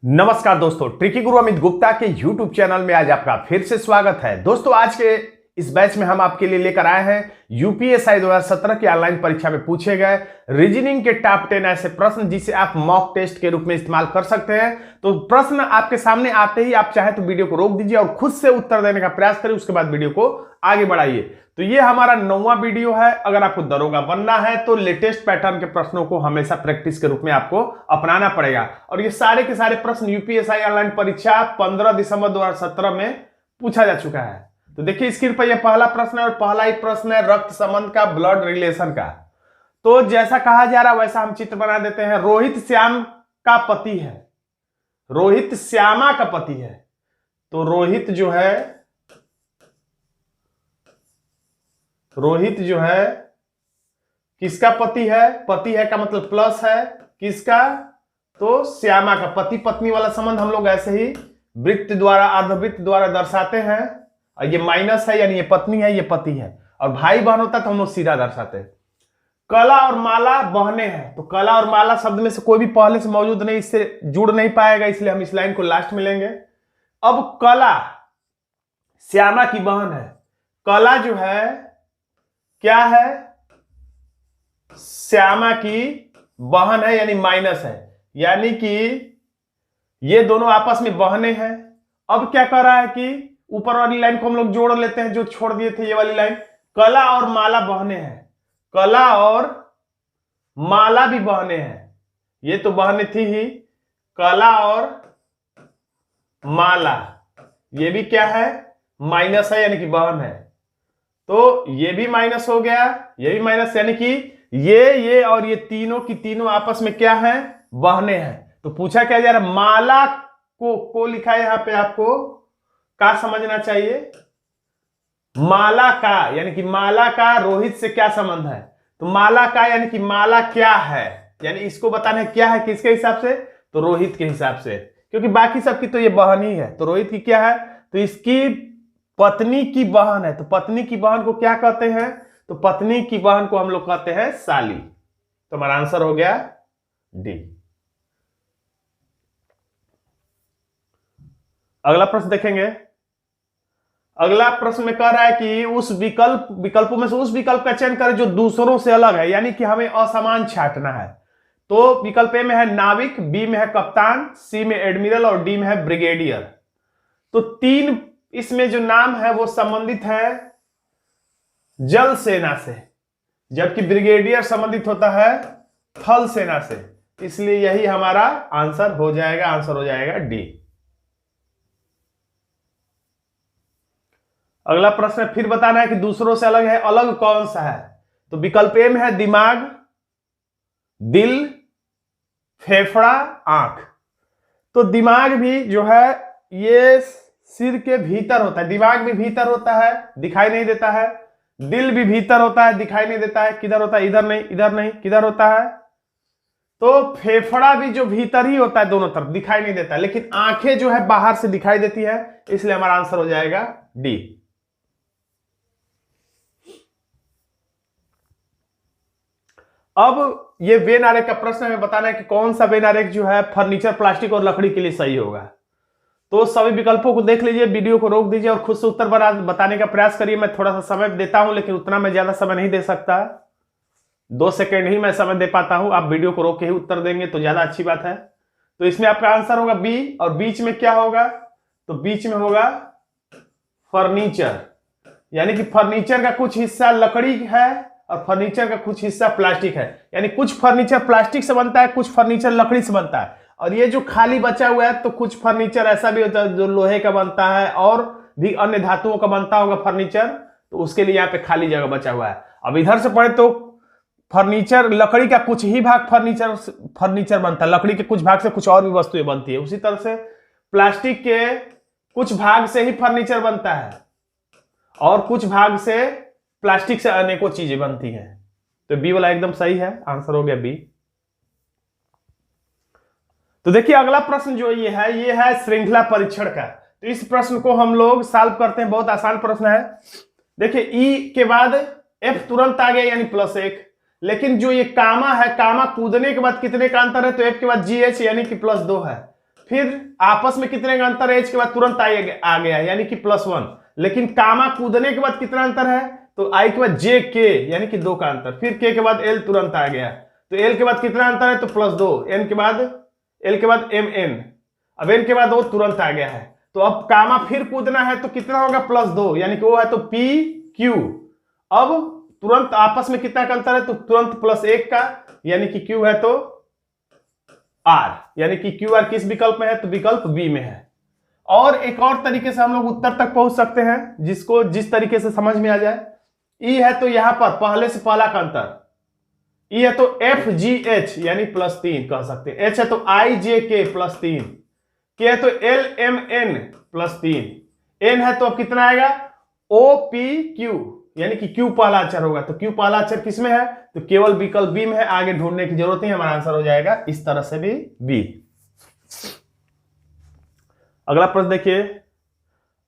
नमस्कार दोस्तों, ट्रिकी गुरु अमित गुप्ता के YouTube चैनल में आज आपका फिर से स्वागत है। दोस्तों, आज के इस बैच में हम आपके लिए लेकर आए हैं यूपीएससी 2017 की ऑनलाइन परीक्षा में पूछे गए रीजनिंग के टॉप 10 ऐसे प्रश्न जिसे आप मॉक टेस्ट के रूप में इस्तेमाल कर सकते हैं। तो प्रश्न आपके सामने आते ही आप चाहे तो वीडियो को रोक दीजिए और खुद से उत्तर देने का प्रयास करिए, उसके बाद वीडियो को आगे बढ़ाइए। तो ये हमारा 9वां वीडियो है। अगर आपको दरोगा बनना है तो लेटेस्ट पैटर्न के प्रश्नों को हमेशा प्रैक्टिस के रूप में आपको अपनाना पड़ेगा। और ये सारे के सारे प्रश्न यूपीएससी ऑनलाइन परीक्षा 15 दिसंबर 2017 में पूछा जा चुका है। तो देखिए स्क्रीन पर यह पहला प्रश्न है और पहला ही प्रश्न है रक्त संबंध का, ब्लड रिलेशन का। तो जैसा कहा जा रहा वैसा हम चित्र बना देते हैं। रोहित श्याम का पति है, रोहित श्यामा का पति है। तो रोहित जो है किसका पति है? पति है का मतलब प्लस है किसका? तो श्यामा का। पति पत्नी वाला संबंध हम लोग ऐसे ही वृत्त द्वारा, अर्धवृत्त द्वारा दर्शाते हैं। और ये माइनस है यानी ये पत्नी है, ये पति है। और भाई बहन होता तो हम लोग सीधा दर्शाते हैं। कला और माला बहने हैं। तो कला और माला शब्द में से कोई भी पहले से मौजूद नहीं, इससे जुड़ नहीं पाएगा, इसलिए हम इस लाइन को लास्ट में लेंगे। अब कला श्यामा की बहन है। कला जो है क्या है? श्यामा की बहन है यानी माइनस है, यानी कि ये दोनों आपस में बहने हैं। अब क्या कर रहा है कि ऊपर वाली लाइन को हम लोग जोड़ लेते हैं जो छोड़ दिए थे, ये वाली लाइन। कला और माला बहने हैं, कला और माला भी बहने हैं। ये तो बहने थी ही, कला और माला ये भी क्या है? माइनस है यानी कि बहन है। तो ये भी माइनस हो गया, ये भी माइनस, यानी कि ये और ये तीनों की तीनों आपस में क्या है? बहने हैं। तो पूछा क्या जा रहा है? माला को लिखा है यहां पे, आपको का समझना चाहिए। माला का यानी कि माला का रोहित से क्या संबंध है? तो माला का यानी कि माला क्या है, यानी इसको बताना है क्या है, किसके हिसाब से? तो रोहित के हिसाब से, क्योंकि बाकी सबकी तो ये बहन ही है। तो रोहित की क्या है? तो इसकी पत्नी की बहन है। तो पत्नी की बहन को क्या कहते हैं? तो पत्नी की बहन को हम लोग कहते हैं साली। तो हमारा आंसर हो गया डी। अगला प्रश्न देखेंगे। अगला प्रश्न में कह रहा है कि उस विकल्पों में से उस विकल्प का चयन करें जो दूसरों से अलग है, यानी कि हमें असमान छांटना है। तो विकल्प ए में है नाविक, बी में है कप्तान, सी में एडमिरल और डी में है ब्रिगेडियर। तो तीन इसमें जो नाम है वो संबंधित है जल सेना से, जबकि ब्रिगेडियर संबंधित होता है थल सेना से। इसलिए यही हमारा आंसर हो जाएगा डी। अगला प्रश्न फिर बताना है कि दूसरों से अलग है, अलग कौन सा है? तो विकल्प ए में है दिमाग, दिल, फेफड़ा, आंख। तो दिमाग भी जो है ये सिर के भीतर होता है, दिमाग भी भीतर होता है, दिखाई नहीं देता है। दिल भी भीतर होता है, दिखाई नहीं देता है। किधर होता है? इधर नहीं, इधर नहीं, किधर होता है? तो फेफड़ा भी जो भीतर ही होता है, दोनों तरफ दिखाई नहीं देता, लेकिन आंखें जो है बाहर से दिखाई देती है। इसलिए हमारा आंसर हो जाएगा डी। अब ये वेन आरेख का प्रश्न हमें बताना है कि कौन सा वेन आरेख जो है फर्नीचर, प्लास्टिक और लकड़ी के लिए सही होगा। तो सभी विकल्पों को देख लीजिए, वीडियो को रोक दीजिए और खुद से उत्तर बताने का प्रयास करिए। मैं थोड़ा सा समय देता हूं, लेकिन उतना मैं ज्यादा समय नहीं दे सकता, 2 सेकेंड ही मैं समय दे पाता हूं। आप वीडियो को रोक के ही उत्तर देंगे तो ज्यादा अच्छी बात है। तो इसमें आपका आंसर होगा बी। और बीच में क्या होगा? तो बीच में होगा फर्नीचर, यानी कि फर्नीचर का कुछ हिस्सा लकड़ी है और फर्नीचर का कुछ हिस्सा प्लास्टिक है। यानी कुछ फर्नीचर प्लास्टिक से बनता है, कुछ फर्नीचर लकड़ी से बनता है। और ये जो खाली बचा हुआ है तो कुछ फर्नीचर ऐसा भी होता है जो लोहे का बनता है और भी अन्य धातुओं का बनता होगा फर्नीचर, तो उसके लिए यहाँ पे खाली जगह बचा हुआ है। अब इधर से पढ़े तो फर्नीचर, लकड़ी का कुछ ही भाग फर्नीचर बनता है, लकड़ी के कुछ भाग से कुछ और भी वस्तुएं बनती है। उसी तरह से प्लास्टिक के कुछ भाग से ही फर्नीचर बनता है और कुछ भाग से प्लास्टिक से अनेकों चीजें बनती हैं। तो बी वाला एकदम सही है, आंसर हो गया बी। तो देखिए अगला प्रश्न जो ये है श्रृंखला परीक्षण का। तो इस प्रश्न को हम लोग सॉल्व करते हैं, बहुत आसान प्रश्न है। देखिए ई के बाद एफ तुरंत आ गया यानी +1, लेकिन जो ये कामा है, कामा कूदने के बाद कितने का अंतर है? तो एफ के बाद GH यानी कि +2 है। फिर आपस में कितने का अंतर है, एच के बाद तुरंत आई आ गया यानी कि +1, लेकिन कामा कूदने के बाद कितना अंतर है, तो आई के बाद जे के यानी कि 2 का अंतर, फिर के बाद एल तुरंत आ गया, तो एल के बाद कितना अंतर है, तो +2, एन के बाद एल के बाद एम एन, अब एन के बाद वो तुरंत आ गया है, तो अब कामा फिर कूदना है तो कितना होगा, +2 यानी कि वो है तो पी क्यू, अब तुरंत आपस में कितना का अंतर है, तो तुरंत +1 का यानी कि क्यू है तो आर, यानी कि क्यू आर किस विकल्प में है, तो विकल्प बी में है। और एक और तरीके से हम लोग उत्तर तक पहुंच सकते हैं, जिसको जिस तरीके से समझ में आ जाए। ई है तो यहां पर पहले से पहला का अंतर, ई है तो एफ जी एच यानी +3 कह सकते हैं, एच है तो आई जे के +3, के है तो एल एम एन +3, एन है तो अब कितना आएगा, ओ पी क्यू यानी कि क्यू पहला अक्षर होगा, तो क्यू पहला अक्षर किसमें है, तो केवल विकल्प बी में है, आगे ढूंढने की जरूरत नहीं, हमारा आंसर हो जाएगा इस तरह से भी बी। अगला प्रश्न देखिए,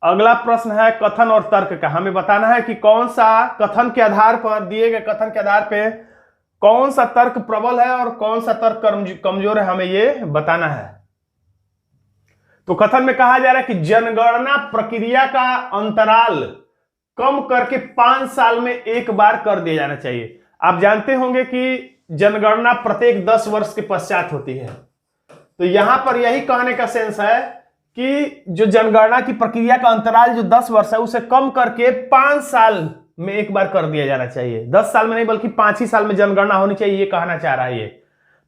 अगला प्रश्न है कथन और तर्क का। हमें बताना है कि कौन सा कथन के आधार पर, दिए गए कथन के आधार पे कौन सा तर्क प्रबल है और कौन सा तर्क कमजोर है, हमें ये बताना है। तो कथन में कहा जा रहा है कि जनगणना प्रक्रिया का अंतराल कम करके 5 साल में एक बार कर दिया जाना चाहिए। आप जानते होंगे कि जनगणना प्रत्येक 10 वर्ष के पश्चात होती है, तो यहां पर यही कहने का सेंस है कि जो जनगणना की प्रक्रिया का अंतराल जो 10 वर्ष है उसे कम करके 5 साल में एक बार कर दिया जाना चाहिए। 10 साल में नहीं बल्कि 5 ही साल में जनगणना होनी चाहिए, ये कहना चाह रहा है ये।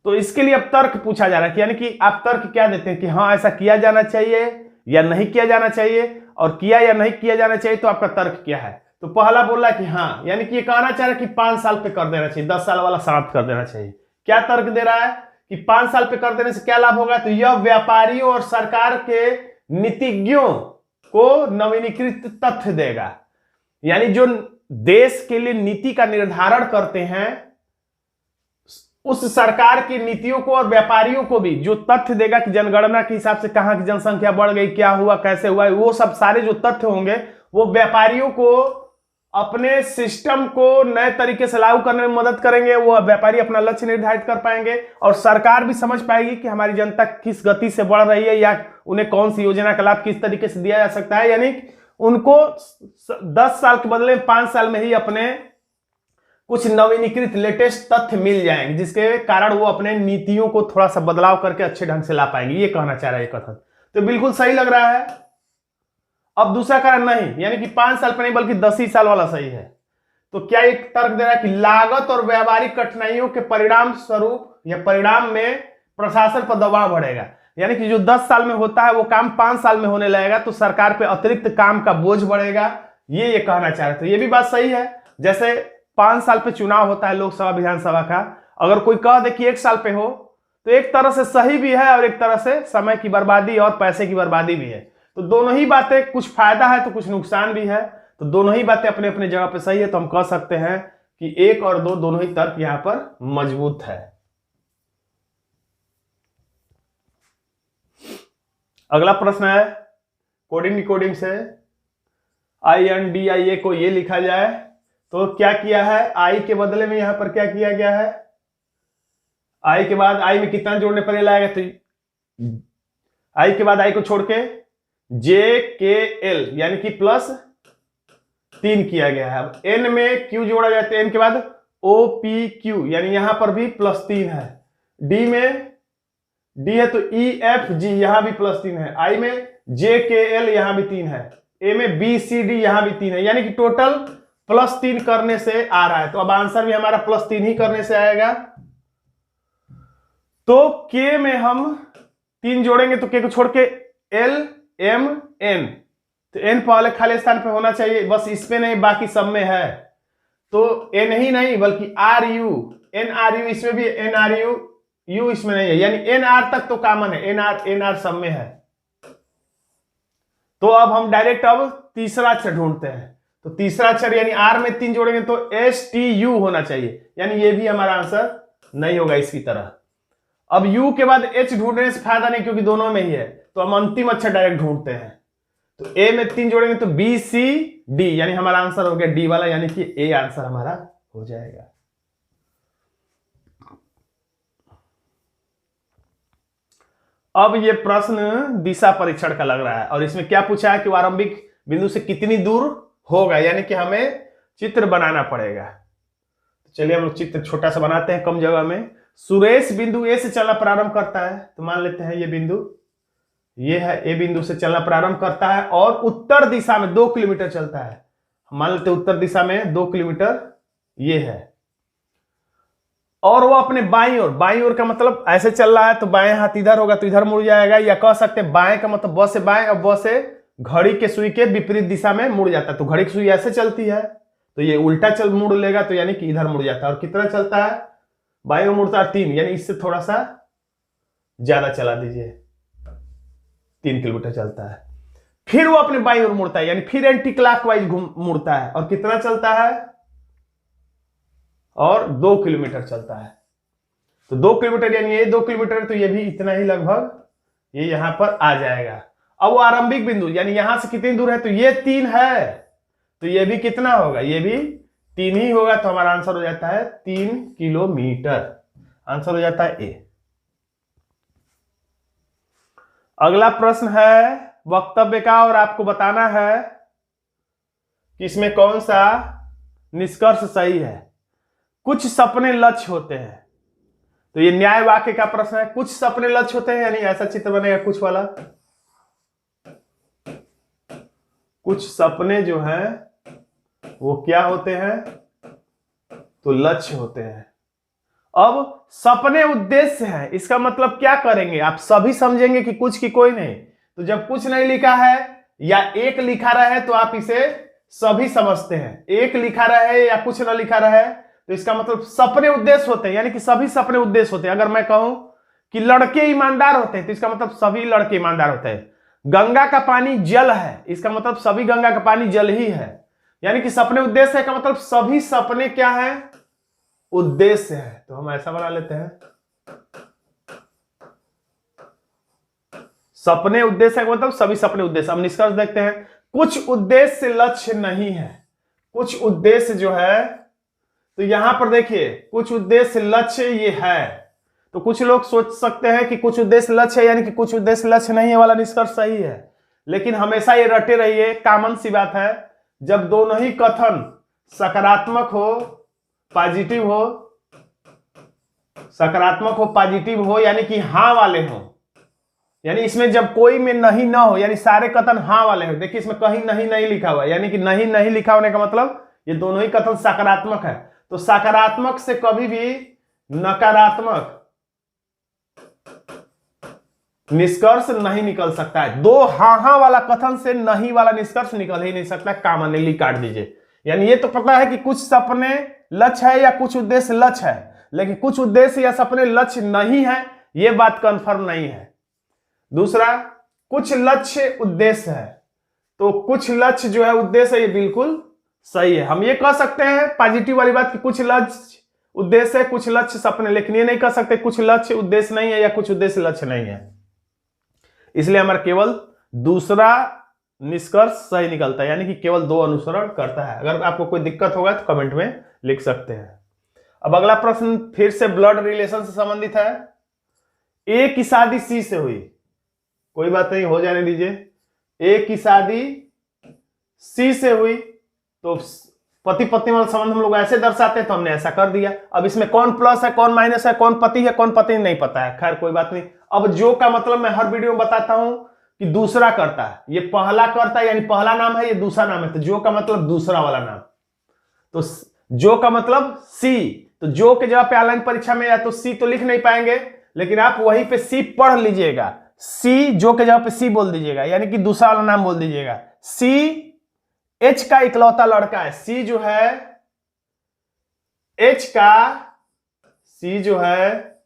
तो इसके लिए अब तर्क पूछा जा रहा है, यानी कि आप तर्क क्या देते हैं कि हाँ ऐसा किया जाना चाहिए या नहीं किया जाना चाहिए, और किया या नहीं किया जाना चाहिए तो आपका तर्क क्या है। तो पहला बोला कि हाँ, यानी कि ये कहना चाह रहा है कि 5 साल पे कर देना चाहिए, 10 साल वाला समाप्त कर देना चाहिए। क्या तर्क दे रहा है कि 5 साल पे कर देने से क्या लाभ होगा, तो यह व्यापारियों और सरकार के नीतिज्ञों को नवीनीकृत तथ्य देगा, यानी जो देश के लिए नीति का निर्धारण करते हैं उस सरकार की नीतियों को और व्यापारियों को भी जो तथ्य देगा कि जनगणना के हिसाब से कहां की जनसंख्या बढ़ गई, क्या हुआ, कैसे हुआ, वो सब सारे जो तथ्य होंगे वो व्यापारियों को अपने सिस्टम को नए तरीके से लागू करने में मदद करेंगे। वो व्यापारी अपना लक्ष्य निर्धारित कर पाएंगे और सरकार भी समझ पाएगी कि हमारी जनता किस गति से बढ़ रही है या उन्हें कौन सी योजना का लाभ किस तरीके से दिया जा सकता है। यानी उनको 10 साल के बदले में 5 साल में ही अपने कुछ नवीनीकृत लेटेस्ट तथ्य मिल जाएंगे, जिसके कारण वो अपने नीतियों को थोड़ा सा बदलाव करके अच्छे ढंग से ला पाएंगे, ये कहना चाह रहा है कथन। तो बिल्कुल सही लग रहा है। अब दूसरा कारण नहीं, यानी कि 5 साल पर नहीं बल्कि 10 ही साल वाला सही है। तो क्या एक तर्क दे रहा है कि लागत और व्यावहारिक कठिनाइयों के परिणाम स्वरूप या परिणाम में प्रशासन पर दबाव बढ़ेगा, यानी कि जो 10 साल में होता है वो काम 5 साल में होने लगेगा तो सरकार पे अतिरिक्त काम का बोझ बढ़ेगा, ये कहना चाह रहे थे। ये भी बात सही है। जैसे 5 साल पे चुनाव होता है लोकसभा विधानसभा का, अगर कोई कह दे कि 1 साल पे हो तो एक तरह से सही भी है और एक तरह से समय की बर्बादी और पैसे की बर्बादी भी है। तो दोनों ही बातें, कुछ फायदा है तो कुछ नुकसान भी है, तो दोनों ही बातें अपने अपने जगह पे सही है। तो हम कह सकते हैं कि 1 और 2 दोनों ही तर्क यहां पर मजबूत है। अगला प्रश्न है कोडिंग डिकोडिंग से, INDIA को ये लिखा जाए तो क्या किया है, आई के बदले में यहां पर क्या किया गया है, आई के बाद आई में कितना जोड़ने पर लाएगा, तो आई के बाद आई को छोड़ के JKL यानी कि +3 किया गया है। अब N में Q जोड़ा जाता है, N के बाद OPQ यानी यहां पर भी +3 है। D में D है तो EFG यहां भी +3 है। I में JKL यहां भी 3 है। A में BCD यहां भी 3 है, यानी कि टोटल +3 करने से आ रहा है। तो अब आंसर भी हमारा +3 ही करने से आएगा। तो K में हम 3 जोड़ेंगे तो K को छोड़ के LMN, तो N पहले खाली स्थान पे होना चाहिए, बस इसमें नहीं बाकी सब में है। तो N ही नहीं बल्कि RU, NRU इसमें भी, NRU U इसमें नहीं है, यानी NR तक तो कॉमन है, NR सब में है। तो अब हम डायरेक्ट अब तीसरा अक्षर ढूंढते हैं। तो तीसरा अक्षर यानी R में 3 जोड़ेंगे तो STU होना चाहिए, यानी ये भी हमारा आंसर नहीं होगा इसकी तरह। अब U के बाद H ढूंढने से फायदा नहीं क्योंकि दोनों में ही है, तो हम अंतिम अक्षर डायरेक्ट ढूंढते हैं। तो A में 3 जोड़ेंगे तो BCD यानी हमारा आंसर हो गया D वाला, यानी कि A आंसर हमारा हो जाएगा। अब ये प्रश्न दिशा परीक्षण का लग रहा है और इसमें क्या पूछा है कि आरंभिक बिंदु से कितनी दूर होगा, यानी कि हमें चित्र बनाना पड़ेगा। तो चलिए हम लोग चित्र छोटा सा बनाते हैं कम जगह में। सुरेश बिंदु ए से चलना प्रारंभ करता है, तो मान लेते हैं ये बिंदु ये है, ए बिंदु से चलना प्रारंभ करता है और उत्तर दिशा में 2 किलोमीटर चलता है। मान लेते हैं उत्तर दिशा में 2 किलोमीटर ये है, और वो अपने बाईं ओर का मतलब ऐसे चल रहा है तो बाएं हाथ इधर होगा तो इधर मुड़ जाएगा, या कह सकते हैं बाएं का मतलब ब से बाएं और ब से घड़ी के सुई के विपरीत दिशा में मुड़ जाता है। तो घड़ी की सुई ऐसे चलती है तो ये उल्टा चल मुड़ लेगा, तो यानी कि इधर मुड़ जाता है। और कितना चलता है, बाईं ओर मुड़ता है 3, यानी इससे थोड़ा सा ज्यादा चला दीजिए, 3 किलोमीटर चलता है। फिर वो अपने बाईं ओर मुड़ता है, यानी फिर एंटी क्लॉकवाइज मुड़ता है और कितना चलता है, और 2 किलोमीटर चलता है। तो 2 किलोमीटर यानी ये 2 किलोमीटर, तो ये भी इतना ही लगभग ये यहां पर आ जाएगा। अब वो आरंभिक बिंदु यानी यहां से कितनी दूर है, तो ये 3 है, तो ये भी कितना होगा, ये भी 3 ही होगा। तो हमारा आंसर हो जाता है 3 किलोमीटर, आंसर हो जाता है ए। अगला प्रश्न है वक्तव्य का, और आपको बताना है कि इसमें कौन सा निष्कर्ष सही है। कुछ सपने लक्ष्य होते हैं, तो ये न्याय वाक्य का प्रश्न है। कुछ सपने लक्ष्य होते हैं यानी ऐसा चित्र बनेगा कुछ वाला, कुछ सपने जो हैं वो क्या होते हैं, तो लक्ष्य होते हैं। अब सपने उद्देश्य है, इसका मतलब क्या करेंगे, आप सभी समझेंगे कि कुछ की कोई नहीं। तो जब कुछ नहीं लिखा है या एक लिखा रहे तो आप इसे सभी समझते हैं, एक लिखा रहे या कुछ ना लिखा रहे तो इसका मतलब सपने उद्देश्य होते हैं, यानी कि सभी सपने उद्देश्य होते हैं। अगर मैं कहूं कि लड़के ईमानदार होते हैं तो इसका मतलब सभी लड़के ईमानदार होते हैं। गंगा का पानी जल है, इसका मतलब सभी गंगा का पानी जल ही है, यानी कि सपने उद्देश्य है का मतलब सभी सपने क्या है, उद्देश्य है। तो हम ऐसा बना लेते हैं, सपने उद्देश्य का मतलब सभी सपने उद्देश्य। हम निष्कर्ष देखते हैं, कुछ उद्देश्य लक्ष्य नहीं है। कुछ उद्देश्य जो है, तो यहां पर देखिए कुछ उद्देश्य लक्ष्य ये है, तो कुछ लोग सोच सकते हैं कि कुछ उद्देश्य लक्ष्य है यानी कि कुछ उद्देश्य लक्ष्य नहीं है वाला निष्कर्ष सही है। लेकिन हमेशा ये रटे रहिए, कॉमन सी बात है, जब दोनों ही कथन सकारात्मक हो पॉजिटिव हो, सकारात्मक हो पॉजिटिव हो यानी कि हाँ वाले हो, यानी इसमें जब कोई में नहीं ना हो यानी सारे कथन हाँ वाले हो। देखिए इसमें कहीं नहीं नहीं लिखा हुआ है, यानी कि नहीं नहीं लिखा होने का मतलब ये दोनों ही कथन सकारात्मक है। तो सकारात्मक से कभी भी नकारात्मक निष्कर्ष नहीं निकल सकता है। दो हाँ वाला कथन से नहीं वाला निष्कर्ष निकल ही नहीं सकता, कॉमनली काट दीजिए। यानी ये तो पता है कि कुछ सपने लक्ष्य है या कुछ उद्देश्य लक्ष्य है, लेकिन कुछ उद्देश्य या सपने लक्ष्य नहीं है, ये बात कंफर्म नहीं है। दूसरा, कुछ लक्ष्य उद्देश्य है, तो कुछ लक्ष्य जो है उद्देश्य है, ये बिल्कुल सही है। हम ये कह सकते हैं पॉजिटिव वाली बात कि कुछ लक्ष्य उद्देश्य है, कुछ लक्ष्य सपने, लेकिन ये नहीं कह सकते कुछ लक्ष्य उद्देश्य नहीं है या कुछ उद्देश्य लक्ष्य नहीं है। इसलिए हमारा केवल दूसरा निष्कर्ष सही निकलता है, यानी कि केवल 2 अनुसरण करता है। अगर आपको कोई दिक्कत होगा तो कमेंट में लिख सकते हैं। अब अगला प्रश्न फिर से ब्लड रिलेशन से संबंधित है। ए की शादी सी से हुई, कोई बात नहीं, हो जाने दीजिए। ए की शादी सी से हुई, तो पति पत्नी वाला संबंध हम लोग ऐसे दर्शाते हैं, तो हमने ऐसा कर दिया। अब इसमें कौन प्लस है कौन माइनस है, कौन पति है कौन पत्नी नहीं पता है, खैर कोई बात नहीं। अब जो का मतलब मैं हर वीडियो में बताता हूं कि दूसरा करता है, ये पहला करता है यानी पहला नाम है, ये दूसरा नाम है, तो जो का मतलब दूसरा वाला नाम। तो जो का मतलब सी, तो जो के जगह पे ऑनलाइन परीक्षा में या तो सी तो लिख नहीं पाएंगे, लेकिन आप वहीं पे सी पढ़ लीजिएगा, सी जो के जगह पे सी बोल दीजिएगा, यानी कि दूसरा वाला नाम बोल दीजिएगा। सी एच का इकलौता लड़का है, सी जो है एच का, सी जो है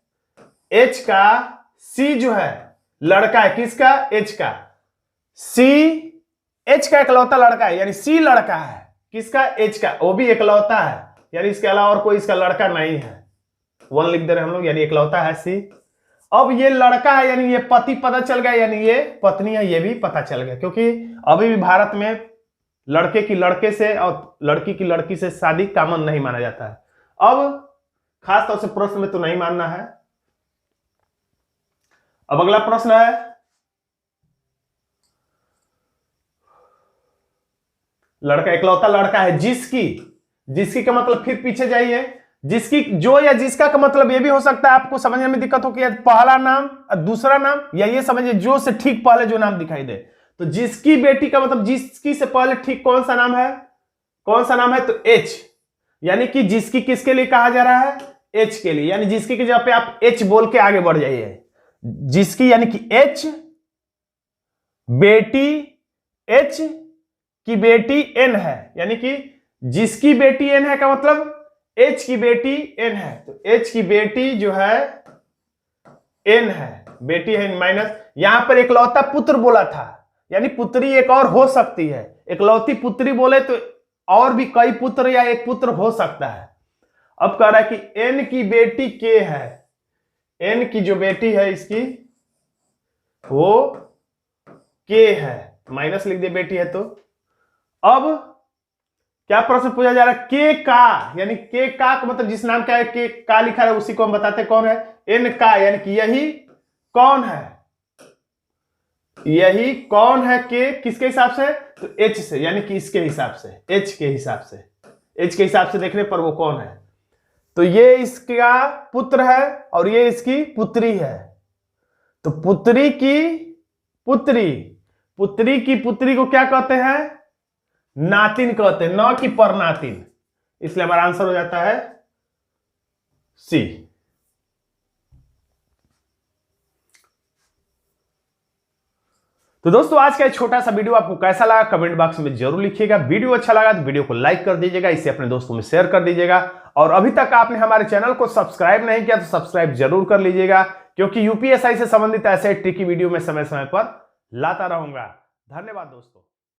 एच का, सी जो है लड़का है, किसका, एच का। सी एच का इकलौता लड़का है यानी सी लड़का है, किसका, एच का, वो भी इकलौता है, यानी इसके अलावा और कोई इसका लड़का नहीं है। 1 लिख दे रहे हम लोग, यानी इकलौता है सी। अब ये लड़का है यानी ये पति पता चल गया, यानी ये पत्नी है, ये भी पता चल गया, क्योंकि अभी भी भारत में लड़के की लड़के से और लड़की की लड़की से शादी कॉमन नहीं माना जाता है। अब खास तौर से प्रश्न में तो नहीं मानना है। अब अगला प्रश्न है, लड़का, इकलौता लड़का है जिसकी का मतलब, फिर पीछे जाइए, जिसकी, जो या जिसका का मतलब ये भी हो सकता है आपको समझने में दिक्कत हो कि पहला नाम और दूसरा नाम, या ये समझिए जो से ठीक पहले जो नाम दिखाई दे। तो जिसकी बेटी का मतलब जिसकी से पहले ठीक कौन सा नाम है, कौन सा नाम है, तो एच, यानी कि जिसकी किसके लिए कहा जा रहा है, एच के लिए, यानी जिसकी की जगह पे आप एच बोल के आगे बढ़ जाइए। जिसकी यानी कि एच, बेटी एच की बेटी एन है, यानी कि जिसकी बेटी एन है का मतलब एच की बेटी एन है, तो एच की बेटी जो है एन है, बेटी है माइनस, यहां पर इकलौता पुत्र बोला था, यानी पुत्री एक और हो सकती है, इकलौती पुत्री बोले तो और भी कई पुत्र या एक पुत्र हो सकता है। अब कह रहा है कि एन की बेटी के है, एन की जो बेटी है इसकी वो के है, माइनस लिख दे बेटी है। तो अब क्या प्रश्न पूछा जा रहा है, के का, यानी के का मतलब जिस नाम का है के का लिखा है उसी को हम बताते कौन है, एन का, यानी कि यही कौन है, यही कौन है के किसके हिसाब से, तो एच से, यानी कि इसके हिसाब से, एच के हिसाब से, एच के हिसाब से देखने पर वो कौन है, तो ये इसका पुत्र है और ये इसकी पुत्री है। तो पुत्री की पुत्री, पुत्री की पुत्री को क्या कहते हैं, नातिन कहते हैं, न कि परनातिन, इसलिए हमारा आंसर हो जाता है सी। तो दोस्तों आज का छोटा सा वीडियो आपको कैसा लगा कमेंट बॉक्स में जरूर लिखिएगा। वीडियो अच्छा लगा तो वीडियो को लाइक कर दीजिएगा, इसे अपने दोस्तों में शेयर कर दीजिएगा, और अभी तक आपने हमारे चैनल को सब्सक्राइब नहीं किया तो सब्सक्राइब जरूर कर लीजिएगा, क्योंकि यूपीएससी से संबंधित ऐसे ट्रिकी वीडियो में समय समय पर लाता रहूंगा। धन्यवाद दोस्तों।